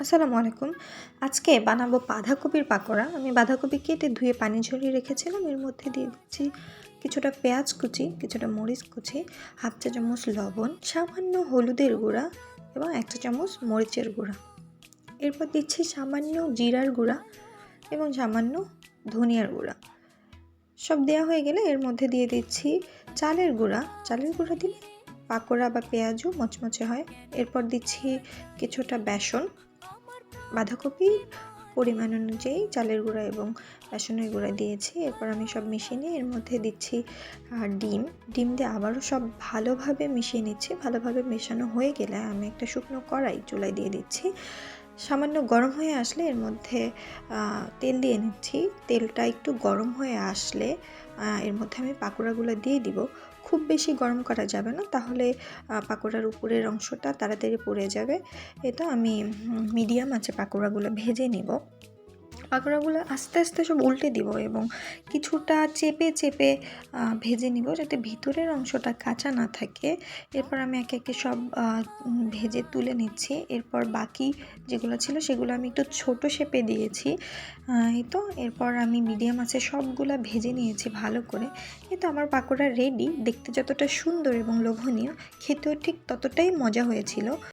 আসসালামু আলাইকুম। আজকে বানাবো বাঁধাকপির পাকোড়া। আমি বাঁধাকপি কেটে ধুয়ে পানি ঝরিয়ে রেখেছিলাম। এর মধ্যে দিয়ে দিচ্ছি কিছুটা পেঁয়াজ কুচি, কিছুটা মরিচ কুচি, হাফ চা চামচ লবণ, সামান্য হলুদের গুঁড়া এবং 1 চা চামচ মরিচের গুঁড়া। এরপর দিচ্ছি সামান্য জিরার গুঁড়া এবং সামান্য ধনিয়ার গুঁড়া। সব দেওয়া হয়ে গেলে এর মধ্যে দিয়ে দিচ্ছি চালের গুঁড়া। চালের গুঁড়া দিলে পাকোড়া বা পেঁয়াজও মচমচে হয়। এরপর দিচ্ছি কিছুটা বেসন। বাঁধাকপির পরিমাণ অনুযায়ী চালের গুঁড়া এবং বেসনের গুঁড়া দিয়েছি। এরপর আমি সব মিশিয়ে নিয়ে এর মধ্যে দিচ্ছি ডিম দিয়ে আবারও সব ভালোভাবে মিশিয়ে নিচ্ছি। ভালোভাবে মেশানো হয়ে গেলে আমি একটা শুকনো কড়াই চুলায় দিয়ে দিচ্ছি। সামান্য গরম হয়ে আসলে এর মধ্যে তেল দিয়ে নিচ্ছি। তেলটা একটু গরম হয়ে আসলে এর মধ্যে আমি পাকোড়াগুলো দিয়ে দিব। খুব বেশি গরম করা যাবে না, তাহলে পাকোড়ার উপরের অংশটা তাড়াতাড়ি পুড়ে যাবে। এটা আমি মিডিয়াম আঁচে পাকোড়াগুলো ভেজে নিব। পাকোড়াগুলো আস্তে আস্তে সব উল্টে দিব এবং কিছুটা চেপে চেপে ভেজে নিব, যাতে ভিতরের অংশটা কাঁচা না থাকে। এরপর আমি একে একে সব ভেজে তুলে নিচ্ছি। এরপর বাকি যেগুলো ছিল সেগুলো আমি একটু ছোট শেপে দিয়েছি। এই তো এরপর আমি মিডিয়াম আঁচে সবগুলো ভেজে নিয়েছি ভালো করে। এই তো আমার পাকোড়া রেডি। দেখতে যতটা সুন্দর এবং লোভনীয়, খেতেও ঠিক ততটাই মজা হয়েছিল।